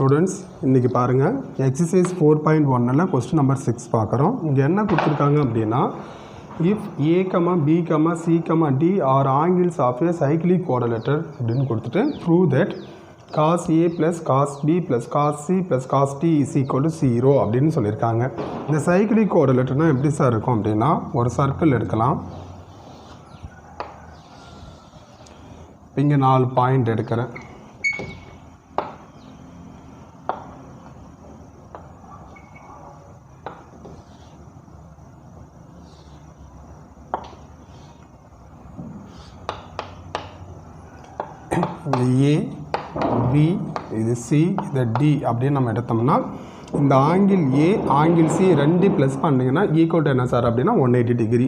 Students இன்றைக்கி பாருங்கள் exercise 4.1 question number 6 பார்க்குறோம். இங்கே என்ன கொடுத்துருக்காங்க அப்படின்னா, if A comma B comma C comma D are angles of a cyclic quadrilateral அப்படின்னு கொடுத்துட்டு prove that cos A plus cos B plus cos C plus cos D is equal to 0 அப்படின்னு சொல்லியிருக்காங்க. இந்த சைக்கிளிக் குவாட்ரிலேட்டர்னால் எப்படி sir இருக்கும் அப்படின்னா, ஒரு circle எடுக்கலாம். இங்கே 4 பாயிண்ட் எடுக்கிறேன். இந்த ஏ பி இது சி இது டி அப்படின்னு நம்ம எடுத்தோம்னா, இந்த ஆங்கிள் ஏ ஆங்கிள் சி ரெண்டு ப்ளஸ் பண்ணிங்கன்னா ஈக்குவல் டு என்ன சார் அப்படின்னா 180 degree.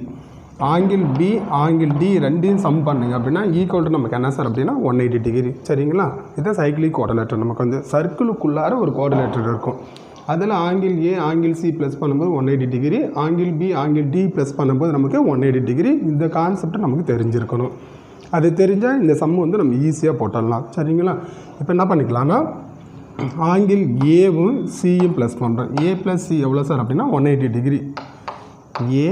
Angle B angle D ரெண்டையும் சம் பண்ணுங்க அப்படின்னா ஈக்குவல் டு நமக்கு என்ன சார் அப்படின்னா 180 டிகிரி. சரிங்களா? இதுதான் சைக்கிளிக் குவாட்ரிலேட்டர். நமக்கு வந்து சர்க்கிளுக்குள்ளார ஒரு குவாட்ரிலேட்டர் இருக்கும். அதில் angle A angle C plus பண்ணும்போது 180 degree, angle B angle D plus பண்ணும்போது நமக்கு 180 டிகிரி. இந்த கான்செப்ட் நமக்கு தெரிஞ்சிருக்கணும். அது தெரிஞ்சால் இந்த சம் வந்து நம்ம ஈஸியாக போட்டுடலாம். சரிங்களா? இப்போ என்ன பண்ணிக்கலாம்னா, ஆங்கிள் ஏவும் சியும் ப்ளஸ் பண்ணுறோம். ஏ ப்ளஸ் சி எவ்வளோ சார் அப்படின்னா 180 degree. A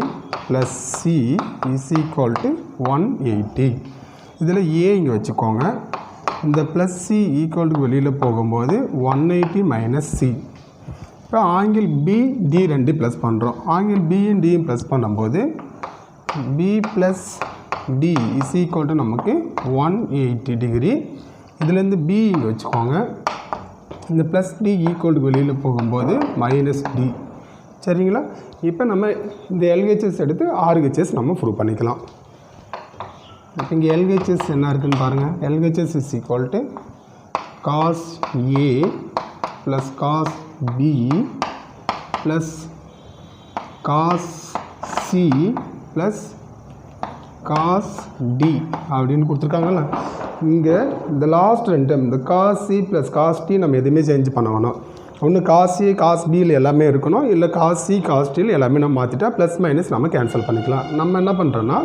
plus C is equal to 180. இதில் ஏ இங்கே வச்சுக்கோங்க. இந்த ப்ளஸ் சி ஈக்குவல்ட்டு வெளியில் போகும்போது 180 மைனஸ் சி. இப்போ ஆங்கிள் பி டி ரெண்டு ப்ளஸ் பண்ணுறோம். ஆங்கிள் பியும் டியும் ப்ளஸ் பண்ணும்போது B plus D is equal to நமக்கு 180 டிகிரி. இதுலேருந்து பி இங்கே வச்சுக்கோங்க. இந்த ப்ளஸ் டி ஈக்குவல் வெளியில் போகும்போது மைனஸ் டி. சரிங்களா? இப்போ நம்ம இந்த எல்ஹெச்எஸ் எடுத்து ஆர்ஹெச்எஸ் நம்ம ப்ரூவ் பண்ணிக்கலாம். இப்போ இங்கே எல்ஹெச்எஸ் என்ன இருக்குதுன்னு பாருங்கள். LHS is equal to cos A plus cos B plus cos C plus cos D அப்படின்னு கொடுத்துருக்காங்கல்ல. இங்கே இந்த லாஸ்ட் ரெண்டு டைம் இந்த cos C plus cos D நம்ம எதுவுமே சேஞ்ச் பண்ண வேணும். ஒன்று காஸ் சி காஸ் பியில் எல்லாமே இருக்கணும், இல்லை காஸ் சி காஸ் டியில் எல்லாமே நம்ம மாற்றிட்டா ப்ளஸ் மைனஸ் நம்ம கேன்சல் பண்ணிக்கலாம். நம்ம என்ன பண்ணுறோன்னா,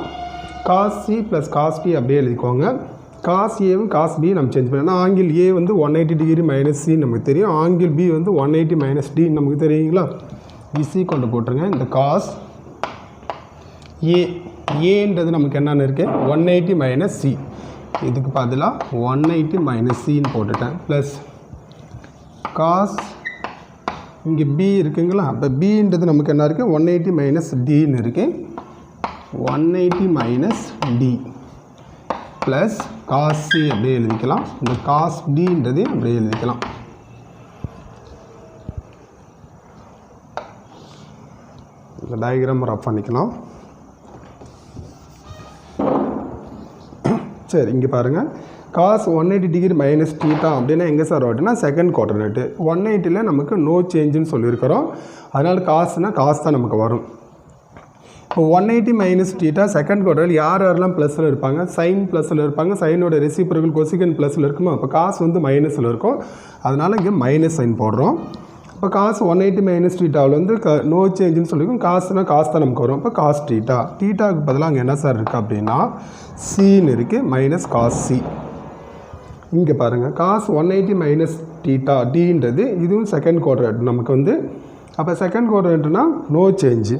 cos C plus cos D அப்படியே எழுதிக்கோங்க. காஸ் ஏவும் காஸ் பி நம்ம சேஞ்ச் பண்ணோம்னா, ஆங்கிள் ஏ வந்து 180 டிகிரி மைனஸ் சி நமக்கு தெரியும், ஆங்கிள் பி வந்து 180 மைனஸ் டி நமக்கு தெரியுங்களா. இசி கொண்டு போட்டுருங்க. இந்த காஸ் ஏன்றது நமக்கு என்னென்னு இருக்குது 180 மைனஸ் சி. இதுக்கு பதிலாக 180 மைனஸ் சின்னு போட்டுட்டேன். ப்ளஸ் காஸ் இங்கே பி இருக்குங்களா. இப்போ பின்றது நமக்கு என்ன இருக்குது 180 மைனஸ் டின்னு இருக்குது. 180 minus D plus cos C அப்படியே எழுதிக்கலாம். இந்த காஸ் டின்றது அப்படியே எழுதிக்கலாம். இந்த டயக்ராம் ரஃப் பண்ணிக்கலாம். சரி, இங்கே பாருங்கள். காஸ் 180 டிகிரி மைனஸ் டீட்டா அப்படின்னா எங்கே சார் அப்படின்னா செகண்ட் குவாட்ரிலேட்டு. 180ல் நமக்கு நோ சேஞ்சுன்னு சொல்லியிருக்கிறோம். அதனால் காசுனால் காசு தான் நமக்கு வரும். இப்போ 180 மைனஸ் டீட்டா செகண்ட் குவாட்ரில் யாரெல்லாம் ப்ளஸில் இருப்பாங்க, சைன் ப்ளஸில் இருப்பாங்க. சைனோட ரெசிப்ரோக்கல் கொசிகன் ப்ளஸில் இருக்குமா. அப்போ காசு வந்து மைனஸில் இருக்கும். அதனால் இங்கே மைனஸ் சைன் போடுறோம். இப்போ காசு 180 மைனஸ் டீட்டாவில் வந்து நோ சேஞ்சுன்னு சொல்லியிருக்கோம். காசுனா காசு தான் நமக்கு வரும். இப்போ காஸ் டீட்டா. டீட்டாவுக்கு பதிலாக அங்கே என்ன சார் இருக்குது அப்படின்னா சின்னு இருக்குது, மைனஸ் காஸ் சி. இங்கே பாருங்கள், காஸ் 180 மைனஸ் டீட்டா டின்றது இதுவும் செகண்ட் குவாட்ரேட் நமக்கு வந்து. அப்போ செகண்ட் குவாட்ரேட்னா நோ சேஞ்சு,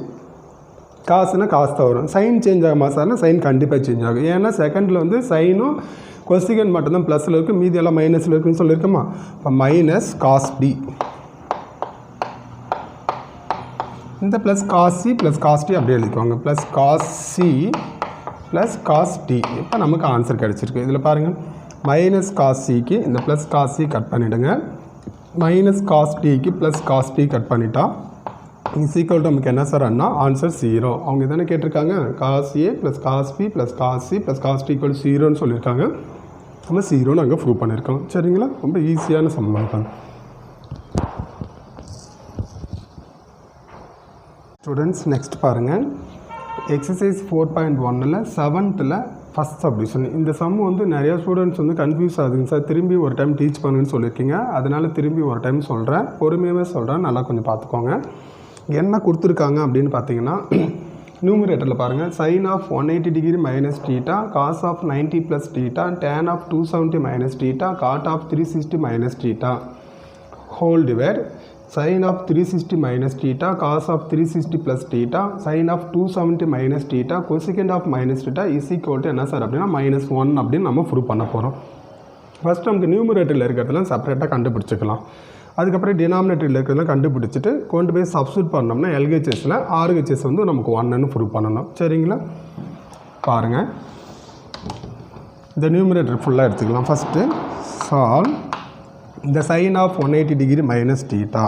காசுனா காசு தான் வரும். சைன் சேஞ்ச் ஆகுமா சார்னா சைன் கண்டிப்பாக சேஞ்ச் ஆகும். ஏன்னா செகண்டில் வந்து சைனும் கொசிகன் மட்டும்தான் ப்ளஸில் இருக்குது, மீதி எல்லாம் மைனஸில் இருக்குதுன்னு சொல்லியிருக்கோமா. இப்போ மைனஸ் காஸ் டி. இந்த plus cos C plus cos D அப்படியே எழுதிக்குவாங்க. Plus cos C plus cos D. இப்போ நமக்கு ஆன்சர் கிடச்சிருக்கு. இதில் பாருங்கள், மைனஸ் காஸ் சிக்கு இந்த ப்ளஸ் காஸ் சி கட் பண்ணிவிடுங்க. மைனஸ் காஸ் டிக்கு ப்ளஸ் காஸ் டி கட் பண்ணிட்டா ஈக்குவல் டு நமக்கு என்ன சார் அண்ணா ஆன்சர் 0. அவங்க தானே கேட்டிருக்காங்க. Cos A plus cos B plus cos C plus cos D equal 0ன்னு சொல்லியிருக்காங்க. நம்ம 0ன்னு அங்கே ப்ரூவ் பண்ணியிருக்கோம். சரிங்களா? ரொம்ப ஈஸியான சம்பளம். ஸ்டூடெண்ட்ஸ் நெக்ஸ்ட் பாருங்கள். எக்ஸசைஸ் 4.1ல் 7th ஃபஸ்ட் சப்டிவிஷன். இந்த சம் வந்து நிறையா ஸ்டூடெண்ட்ஸ் வந்து கன்ஃபியூஸ் ஆகுதுங்க சார். திரும்பி ஒரு டைம் டீச் பண்ணுன்னு சொல்லியிருக்கீங்க. அதனால் திரும்பி ஒரு டைம் சொல்கிறேன், பொறுமையாகவே சொல்கிறேன், நல்லா கொஞ்சம் பார்த்துக்கோங்க. என்ன கொடுத்துருக்காங்க அப்படின்னு பார்த்தீங்கன்னா, நியூமரேட்டரில் பாருங்கள், sin of 180 degree minus theta, cos of 90 plus theta, tan of 270 minus theta, cot of 360 minus theta whole divided sin of 360 minus theta cos of 360 plus theta sin of 270 minus theta cosecant of minus theta is equal to என்ன sir அப்படின்னா -1 அப்படின்னு நம்ம prove பண்ண போகிறோம். First நமக்கு நியூமரேட்டரில் இருக்கிறதெல்லாம் செப்பரேட்டாக கண்டுபிடிச்சிக்கலாம். அதுக்கப்புறம் டினாமினேட்டரில் இருக்கிறதெல்லாம் கண்டுபிடிச்சிட்டு கொண்டு போய் சப்ஸ்டியூட் பண்ணோம்னா எல்ஹெச்எஸில் ஆர்ஹெச்எஸ் வந்து நமக்கு 1ன்னு ப்ரூவ் பண்ணணும். சரிங்களா? பாருங்கள், இந்த நியூமரேட்டர் ஃபுல்லாக எடுத்துக்கலாம். ஃபஸ்ட்டு சால்வ் இந்த sin of 180 degree minus theta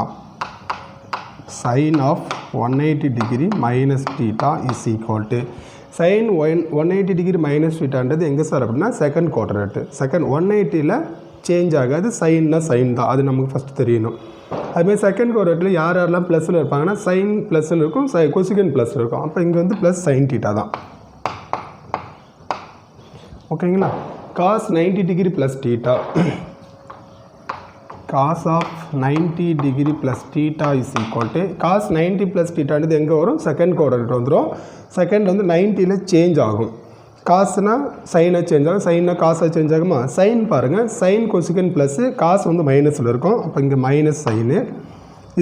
sin of 180 degree minus theta is equal to sin 180 degree minus thetaன்றது எங்கே சார் அப்படின்னா செகண்ட் குவாட்ரேட்டு. செகண்ட் 180ல் சேஞ்ச் ஆகாது, சைன்னா சைன் தான், அது நமக்கு ஃபஸ்ட்டு தெரியணும். அதுமாதிரி செகண்ட் குவாட்ரேட்டில் யார் யாரெல்லாம் ப்ளஸில் இருப்பாங்கன்னா சைன் ப்ளஸில் இருக்கும், கொசிகன் ப்ளஸில் இருக்கும். அப்போ இங்கே வந்து ப்ளஸ் சைன் தீட்டா தான். ஓகேங்களா? cos 90 degree plus theta cos of 90 degree plus theta is equal to cos 90 plus theta ன்றது எங்கே வரும்? செகண்ட் குவாட்ரேட் வந்துடும். செகண்ட் வந்து 90ல் சேஞ்ச் ஆகும். காசுனா சைனாக சேஞ்ச் ஆகும், சைனா காசாக சேஞ்ச் ஆகுமா? சைன் பாருங்கள், சைன் கொசிகன் ப்ளஸ்ஸு காசு வந்து மைனஸில் இருக்கும். அப்போ இங்கே மைனஸ் சைனு,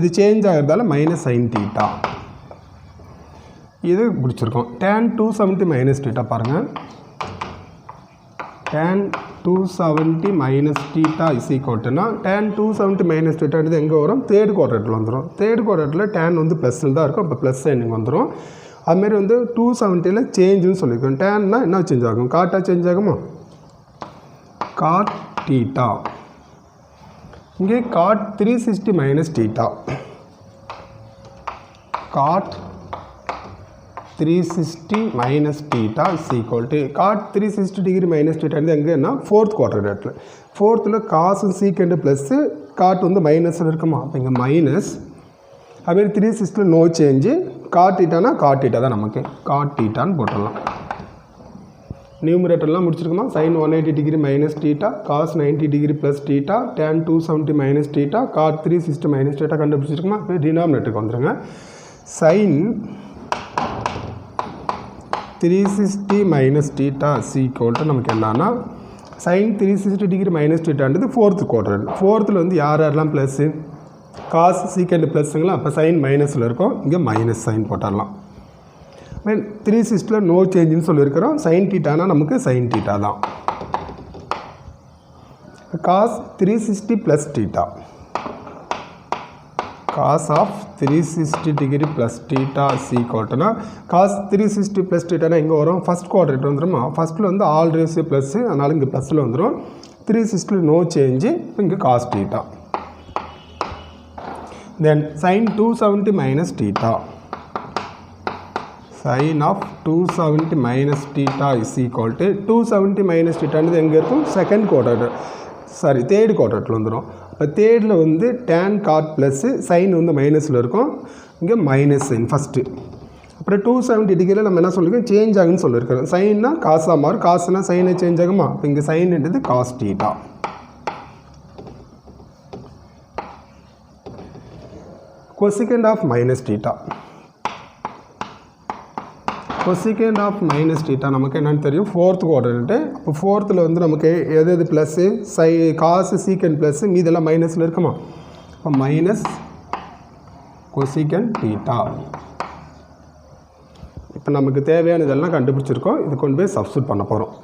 இது சேஞ்ச் ஆகிறதால மைனஸ் சைன் தீட்டா. இது பிடிச்சிருக்கோம். tan 270 மைனஸ் தீட்டா பாருங்கள், tan 270 minus theta is equal to tan 270 minus theta இது எங்கே வரும்? தேர்ட் குவாட்ரேட்டில் வந்துடும். தேர்ட் குவாட்ரேட்டில் tan வந்து ப்ளஸில் தான் இருக்கும், அப்போ ப்ளஸ் சைனிங் வந்துடும். அதுமாரி வந்து 270ல் சேஞ்சுன்னு சொல்லியிருக்கோம். டேன்னா என்ன சேஞ்ச் ஆகும்? காட்டாக சேஞ்ச் ஆகுமா? Cot theta. இங்கே cot 360 minus theta, cot 360 minus theta is equal to cot 360 degree minus theta வந்து எங்கன்னா ஃபோர்த் குவாட்ரேட்டில். ஃபோர்த்தில் காசு சீக்கண்ட் ப்ளஸ்ஸு காட் வந்து மைனஸில் இருக்குமா? அப்போ இங்கே மைனஸ். அதுமாரி 360ல் நோ சேஞ்சு. காட் தீட்டானா காட் தீட்டா தான், நமக்கு காட் தீட்டான்னு போட்டுடலாம். நியூமரேட்டர்லாம் முடிச்சிருக்குமா? sin 180 degree minus theta cos 90 degree plus theta tan 270 minus theta cot 360 minus theta கண்டுபிடிச்சிருக்குமா? இப்போ டினாமினேட்டருக்கு வந்துடுங்க. sin 360 minus theta is equal to நமக்கு என்னன்னா sin 360 degree minus thetaன்றது ஃபோர்த்து குவாட்ரேட். ஃபோர்த்தில் வந்து யார் யாரெல்லாம் ப்ளஸ்ஸு? காஸ் சீக்கண்ட் ப்ளஸ்ஸுங்களா, அப்போ சைன் மைனஸில் இருக்கும், இங்கே மைனஸ் சைன் போட்டுடலாம். 360ல் நோ சேஞ்சுன்னு சொல்லியிருக்கிறோம். சைன் தீட்டானா நமக்கு சைன் தீட்டா தான். Cos 360 plus theta, cos of 360 degree plus theta is equal to cos 360 plus theta எங்கே வரும்? ஃபஸ்ட் குவாட்ரேட் வந்துடுமா? ஃபஸ்ட்டில் வந்து ஆல் ரேஷியோ ப்ளஸ்ஸு, அதனால் இங்கே ப்ளஸில் வந்துடும். 360ல் நோ சேஞ்சு, இங்கே cos theta. Then sin 270 minus theta sin of 270 minus theta is equal to 270 minus thetaன்றது எங்கே இருக்கும்? செகண்ட் குவாட்ரேட், சாரி தேர்ட் குவாட்ரேட்டில் வந்துடும். இப்போ தேர்டில் வந்து டேன் காட் ப்ளஸ்ஸு சைன் வந்து மைனஸில் இருக்கும், இங்கே மைனஸ் சைன் ஃபஸ்ட்டு. அப்புறம் 270 டிகிரியில் நம்ம என்ன சொல்லியிருக்கோம்? சேஞ்ச் ஆகுன்னு சொல்லியிருக்கிறோம். சைன்னா காசாக மாறும், காசுனா சைனை சேஞ்ச் ஆகுமா? இப்போ இங்கே சைன்ன்றது cos theta. Cosecant of minus theta, cosecant of minus theta நமக்கு என்னென்னு தெரியும்? Fourth quadrant. அப்போ ஃபோர்த்தில் வந்து நமக்கு எது எது ப்ளஸ்ஸு? காசு சீக்கண்ட் ப்ளஸ்ஸு, மீதெல்லாம் மைனஸில் இருக்குமா? அப்போ மைனஸ் கொசிகண்ட் தீட்டா. இப்போ நமக்கு தேவையான இதெல்லாம் கண்டுபிடிச்சிருக்கோம். இது கொண்டு போய் சப்ஸ்டியூட் பண்ண போகிறோம்.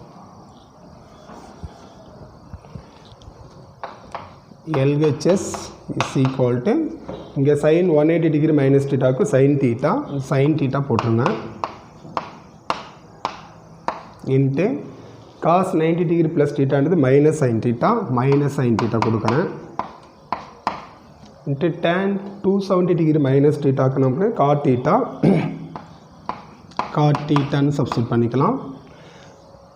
LHS is equal to இங்கே sin 180 டிகிரி மைனஸ் தீட்டாவுக்கு சைன் தீட்டா, சைன் தீட்டா போட்டுருங்க, இன்ட்டு cos 90 டிகிரி ப்ளஸ் தீட்டான்றது minus sine theta, minus sine theta கொடுக்குறேன், இன்ட்டு tan 270 டிகிரி மைனஸ் தீட்டாவுக்கு நமக்கு காட் தீட்டா, காட் தீட்டான்னு சப்ஸ்டியூட் பண்ணிக்கலாம்.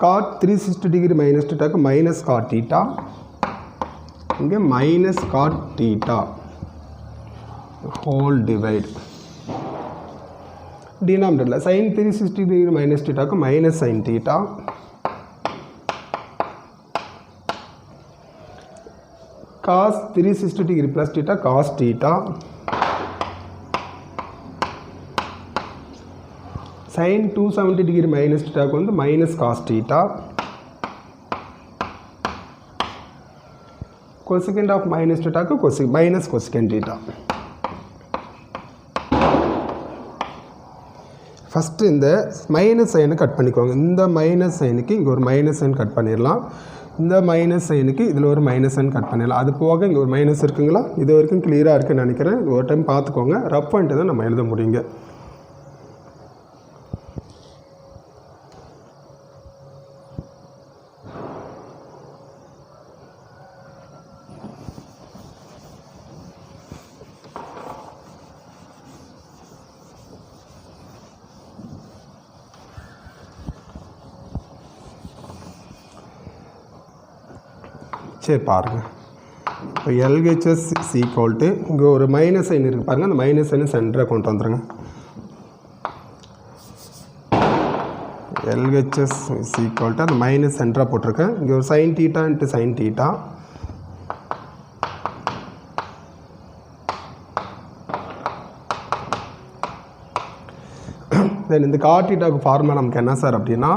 காட் 360 டிகிரி மைனஸ் தீட்டாவுக்கு மைனஸ் காட் தீட்டா, இங்கே minus cot theta whole divide. டினாமினேட்டரில் sin 360 டிகிரி மைனஸ் தீட்டாவுக்கு minus sine theta, cos 360 degree plus theta cos theta, sin 270 degree minus தீட்டாவுக்கு வந்து minus cos theta, cosecant of minus theta minus cosecant theta. First இந்த minus சைனை cut பண்ணிக்கோங்க. இந்த minus சைனுக்கு இங்கே ஒரு மைனஸ் சைன் கட் பண்ணிடலாம். இந்த மைனஸ் சைனுக்கு இதில் ஒரு மைனஸ் சைன் கட் பண்ணிடலாம். அது போக இங்கே ஒரு மைனஸ் இருக்குங்களா, இது வரைக்கும் கிளியராக இருக்குன்னு நினைக்கிறேன். ஒரு டைம் பார்த்துக்கோங்க. ரஃப் பண்ணிட்டு தான் நம்ம எழுத முடியுங்க. சரி பாருங்கள், இப்போ LHS is equal to இங்கே ஒரு மைனஸ் சைன் இருக்குது பாருங்கள். அந்த மைனஸ் சைனை சென்டராக கொண்டு வந்துடுங்க. LHS is equal to அந்த மைனஸ் சென்டராக போட்டிருக்கேன். இங்கே ஒரு sin theta into sin theta. தென் இந்த cot thetaக்கு ஃபார்முலா நமக்கு என்ன சார் அப்படின்னா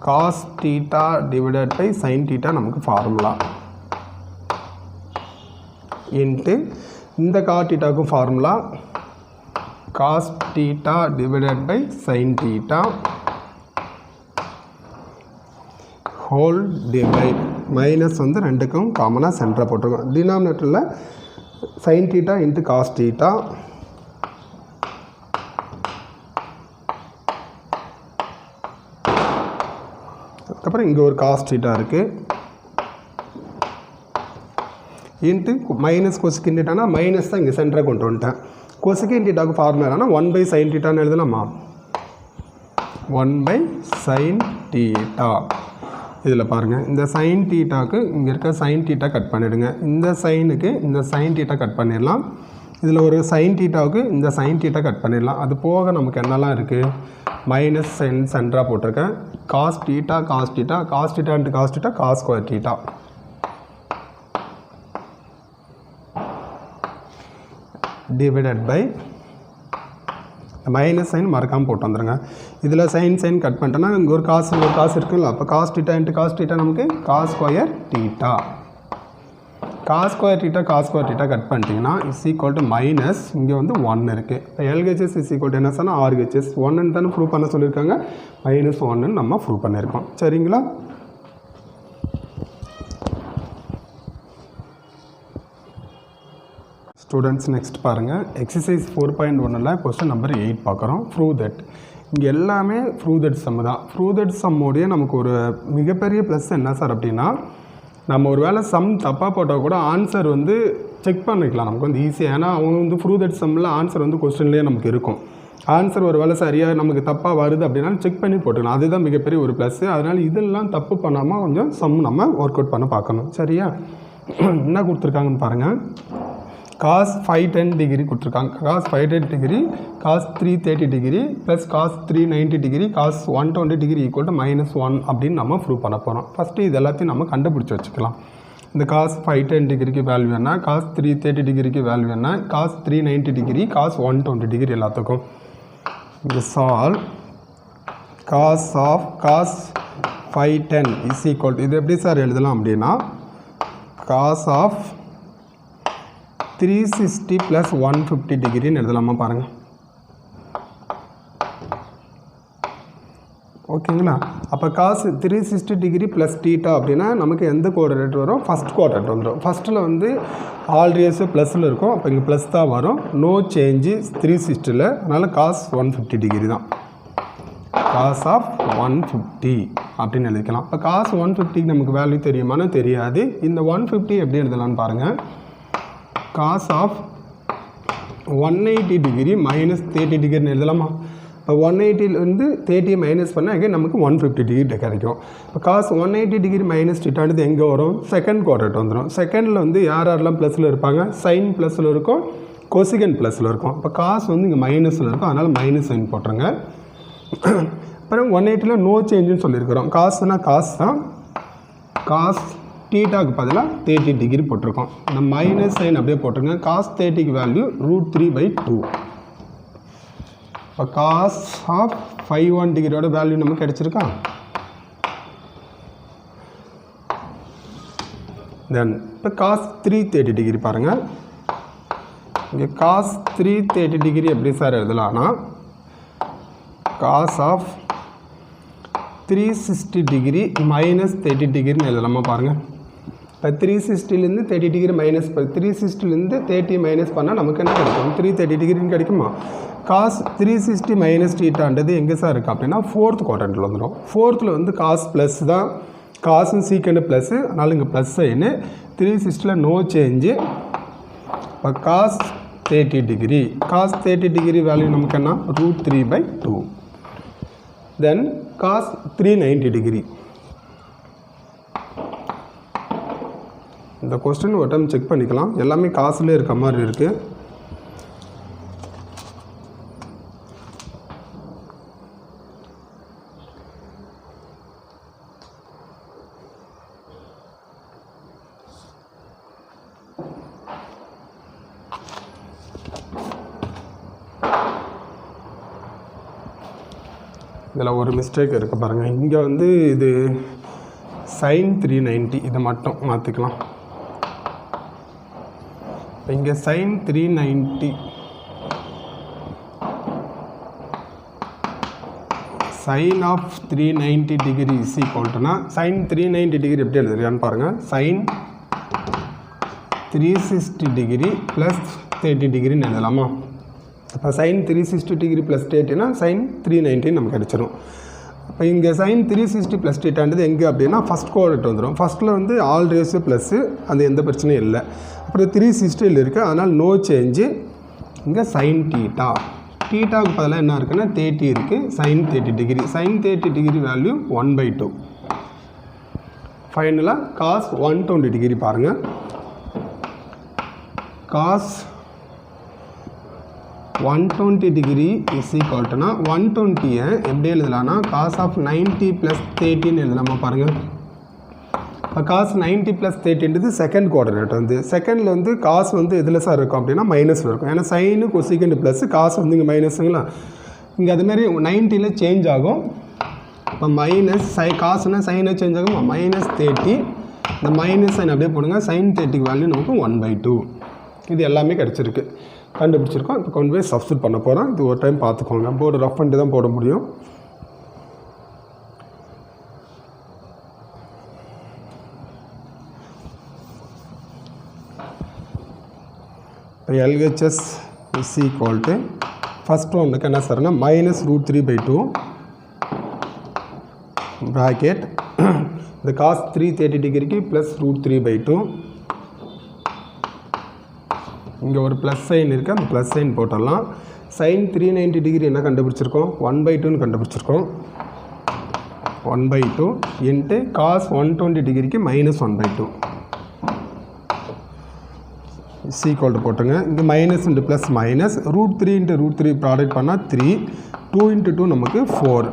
cos theta divided by sin theta நமக்கு ஃபார்முலா இன்ட்டு இந்த cot thetaக்கு formula cos theta divided by sin theta whole divide minus வந்து ரெண்டுக்கும் காமனாக சென்டராக போட்டிருக்கோம். டினாமினேட்டரில் sin theta into cos theta அதுக்கப்புறம் இங்கே ஒரு cos theta இருக்குது இன்ட்டு மைனஸ் கொசிகன் டீட்டானா மைனஸ் தான் இங்கே சென்டராக கொண்டு வந்துட்டேன். கொசிகன் டீட்டாவுக்கு ஃபார்முலானா 1/sin thetaன்னு எழுதலாமா, 1/sin theta. இதில் பாருங்கள், இந்த sin thetaக்கு இங்கே இருக்க sin theta கட் பண்ணிவிடுங்க. இந்த சைனுக்கு இந்த sin theta கட் பண்ணிடலாம். இதில் ஒரு sin thetaவுக்கு இந்த sin theta கட் பண்ணிடலாம். அது போக நமக்கு என்னெல்லாம் இருக்குது, மைனஸ் சைன் சென்டராக போட்டிருக்கேன். cos theta cos theta cos theta into cos theta cos square theta divided by minus sine மறக்காமல் போட்டு வந்துடுங்க. இதில் சைன் கட் பண்ணிட்டோன்னா இங்கே ஒரு காசு இருக்குல்ல, அப்போ cos theta into cos theta நமக்கு cos square theta. cos square theta cut பண்ணிட்டீங்கன்னா இஸ் ஈக்குவல் டு மைனஸ் இங்கே வந்து 1 இருக்குது. இப்போ LHS இஸ் ஈக்குவல் டு என்ன சொன்னால் RHS 1ன்னு தானே ப்ரூவ் பண்ண சொல்லியிருக்காங்க, மைனஸ் 1ன்னு நம்ம ப்ரூவ் பண்ணியிருக்கோம். சரிங்களா? ஸ்டூடெண்ட்ஸ் நெக்ஸ்ட் பாருங்கள், எக்ஸசைஸ் 4.1ல் கொஸ்டின் நம்பர் 8 பார்க்குறோம். Prove that. இங்கே எல்லாமே ப்ரூவ் தட் சம் தான். ப்ரூவ் தட் சம்மோடைய நமக்கு ஒரு மிகப்பெரிய ப்ளஸ் என்ன சார் அப்படின்னா, நம்ம ஒரு வேளை சம் தப்பாக போட்டால் கூட ஆன்சர் வந்து செக் பண்ணிக்கலாம் நமக்கு வந்து ஈஸியாக. ஏன்னா அவங்க வந்து ப்ரூவ் தட் சம்மில் ஆன்சர் வந்து கொஸ்டின்லேயே நமக்கு இருக்கும். ஆன்சர் ஒரு வேளை சரியாக நமக்கு தப்பாக வருது அப்படின்னா செக் பண்ணி போட்டுக்கலாம். அதுதான் மிகப்பெரிய ஒரு ப்ளஸ்ஸு. அதனால் இதெல்லாம் தப்பு பண்ணாமல் கொஞ்சம் சம் நம்ம ஒர்க் அவுட் பண்ண பார்க்கணும். சரியா? என்ன கொடுத்துருக்காங்கன்னு பாருங்கள். cos 510 டிகிரி கொடுத்துருக்காங்க. cos 510 degree cos 330 degree plus cos 390 degree cos 120 degree equal to -1 அப்படின்னு நம்ம ப்ரூவ் பண்ண போகிறோம். ஃபஸ்ட்டு இது எல்லாத்தையும் நம்ம கண்டுபிடிச்சி வச்சுக்கலாம். இந்த cos 510 டிகிரிக்கு வேல்யூ என்ன, cos 330 டிகிரிக்கு வேல்யூ என்ன, cos 390 டிகிரி cos 120 டிகிரி எல்லாத்துக்கும் இந்த சால்வ் cos 510 இஸ் ஈக்குவல் இது எப்படி சார் எழுதலாம் அப்படின்னா cos 360 ப்ளஸ் 150 டிகிரின்னு எழுதலாமா பாருங்கள். ஓகேங்களா? அப்போ cos 360 டிகிரி ப்ளஸ் தீட்டா அப்படின்னா நமக்கு எந்த கோஆர்டினேட் வரும், ஃபஸ்ட் கோஆர்டினேட் வந்துடும். ஃபஸ்ட்டில் வந்து ஆல்ரெடி ப்ளஸில் இருக்கும், அப்போ இங்கே ப்ளஸ் தான் வரும். நோ சேஞ்சு 360ல், அதனால் cos 150 டிகிரி தான். cos 150 அப்படின்னு எழுதிக்கலாம். இப்போ cos 150 நமக்கு வேல்யூ தெரியுமான்னு தெரியாது. இந்த 150 எப்படி எழுதலான்னு பாருங்கள். cos 180 டிகிரி மைனஸ் 30 டிகிரின்னு எழுதலாமா? இப்போ 180லேருந்து 30 மைனஸ் பண்ணால் அங்கே நமக்கு 150 டிகிரி கிடைக்கும். இப்போ cos 180 டிகிரி மைனஸ் தீட்டானது எங்கே வரும், செகண்ட் குவாட்ரேட் வந்துடும். செகண்டில் வந்து யாரெல்லாம் ப்ளஸில் இருப்பாங்க, சைன் ப்ளஸில் இருக்கும், கொசிகன் ப்ளஸில் இருக்கும். இப்போ காஸ் வந்து இங்கே மைனஸில் இருக்கும், அதனால் மைனஸ் சைன் போட்டுருங்க. அப்புறம் 180ல் நோ சேஞ்சுன்னு சொல்லியிருக்கிறோம். காசுனா காசு தான், காஸ் தீட்டாவுக்கு பதிலாக 30 டிகிரி போட்டிருக்கோம். இந்த மைனஸ் சைன் அப்படியே போட்டுருங்க. காஸ் 30க்கு வேல்யூ √3/2. இப்போ காஸ் ஆஃப் 51 டிகிரியோட வேல்யூ நமக்கு கிடச்சிருக்கா. தென் இப்போ cos 330 டிகிரி பாருங்கள். இங்கே cos 330 டிகிரி எப்படி சார் எழுதலாம்னா cos of 360 டிகிரி மைனஸ் 30 டிகிரின்னு எழுதலாமா பாருங்கள். இப்போ 360லேருந்து 30 டிகிரி மைனஸ் 360லேருந்து 30 மைனஸ் பண்ணால் நமக்கு என்ன கிடைக்கும்? 330 டிகிரின்னு கிடைக்குமா? cos 360 மைனஸ் தீட்டான்றது எங்கே சார் இருக்குது அப்படின்னா ஃபோர்த் குவாட்ரண்ட்டில் வந்துடும். ஃபோர்த்தில் வந்து cos ப்ளஸ் தான், காசும் சீக்கண்டு ப்ளஸ்ஸு, அதனால் இங்கே ப்ளஸ் சைனு. 360ல் நோ சேஞ்சு. இப்போ cos 30 degree, cos 30 degree value நமக்கு என்ன? √3/2. Then cos 390 degree. இந்த கொஸ்டின் ஒரு டைம் செக் பண்ணிக்கலாம். எல்லாமே காசுலேயே இருக்க மாதிரி இருக்குது. இதில் ஒரு மிஸ்டேக் இருக்குது பாருங்கள். இங்கே வந்து இது sin 390 இதை மட்டும் மாற்றிக்கலாம். இங்கே sin 390 sin of 390 degree is ஈக்குவல்ட்டுனா sin 390 டிகிரி எப்படி எழுதுறியான்னு பாருங்கள். sin 360 டிகிரி ப்ளஸ் 30 டிகிரின்னு எழுதலாமா? இப்போ sin 360 டிகிரி ப்ளஸ் 30னா sin 390 நமக்கு கிடச்சிரும். இப்போ இங்கே sin 360 ப்ளஸ் தீட்டான்றது எங்கே அப்படின்னா ஃபஸ்ட் குவாட்ரண்ட் வந்துடும். ஃபஸ்ட்டில் வந்து ஆல் ரேஸு ப்ளஸ்ஸு, அது எந்த பிரச்சனையும் இல்லை. அப்புறம் 360 இருக்குது, அதனால் நோ சேஞ்சு. இங்கே sin தீட்டா, தீட்டாவுக்கு பதிலாக என்ன இருக்குன்னா 30 இருக்குது. sin 30 degree, sin 30 degree value 1/2. ஃபைனலாக cos 120 டிகிரி பாருங்கள். cos 120 டிகிரி இஸ் ஈக்குவல்ட்டுனா 120 எப்படி எழுதலாம்னா cos of 90 ப்ளஸ் 30ன்னு எழுதலாமா பாருங்கள். இப்போ cos 90 ப்ளஸ் 30ன்றது செகண்ட் குவாட்ரண்ட் வந்து, செகண்டில் வந்து காசு வந்து எதில் சார் இருக்கும் அப்படின்னா மைனஸில் இருக்கும். ஏன்னா சைனு கொசிகண்ட் ப்ளஸ் காசு வந்து இங்கே மைனஸுங்களா. இங்கே அதுமாரி 90ல் சேஞ்ச் ஆகும். இப்போ மைனஸ் காசுனா சைனை சேஞ்ச் ஆகும், மைனஸ் 30. இந்த மைனஸ் சைன் அப்படியே போடுங்க. sin 30 வேல்யூ நமக்கு 1/2. இது எல்லாமே கிடச்சிருக்கு, கண்டுபிடிச்சிருக்கோம். இப்போ கொண்டு போய் சப்ஸ்டியூட் பண்ண போகிறோம். இது ஒரு டைம் பார்த்துக்கோங்க. போர்டு ரஃப் பண்ணிட்டு தான் போட முடியும். இப்போ LHS is equal to first ஒன்றுக்கு என்ன சார்னா மைனஸ் √3/2 ப்ராக்கெட் இந்த cos 330 டிகிரிக்கு ப்ளஸ் √3/2. இங்கே ஒரு ப்ளஸ் சைன் இருக்குது, அந்த ப்ளஸ் சைன் போட்டுடலாம். sin 390 டிகிரி என்ன கண்டுபிடிச்சிருக்கோம்? 1/2ன்னு கண்டுபிடிச்சிருக்கோம். 1/2 இன்ட்டு cos 120 டிகிரிக்கு மைனஸ் 1/2 ஈக்குவல் போட்டுங்க. இங்கே minus into plus minus √3 into √3 product பண்ணால் 3, 2 இன்ட்டு 2 நமக்கு 4.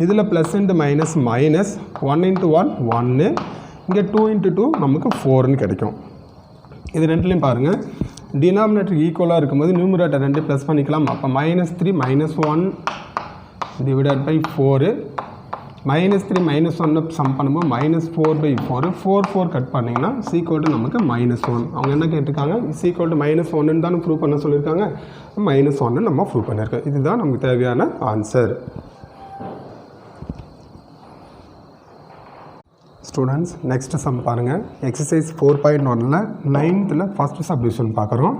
இதில் plus into minus minus 1 into 1 1, இங்கே 2 இன்ட்டு 2 நமக்கு 4ன்னு கிடைக்கும். இது ரெண்டுலேயும் பாருங்கள், டினாமினேட்டர் ஈக்குவலாக இருக்கும்போது நியூமரேட்டர் 2 ப்ளஸ் பண்ணிக்கலாம். அப்போ -3 -1 டிவைடட் பை 4, -3 -1 சம் பண்ணும்போது -4/4, 4 கட் பண்ணிங்கன்னா சீக்வல் நமக்கு -1. அவங்க என்ன கேட்டிருக்காங்க? சீக்வல் -1ன்னு தானே ப்ரூவ் பண்ண சொல்லியிருக்காங்க. -1 நம்ம ப்ரூவ் பண்ணியிருக்கோம். இதுதான் நமக்கு தேவையான ஆன்சர். ஸ்டூடெண்ட்ஸ், நெக்ஸ்ட் சம் பாருங்கள். எக்ஸசைஸ் 4.1ல் 9th ஃபஸ்ட்டு சப்டிவிஷன் பார்க்குறோம்.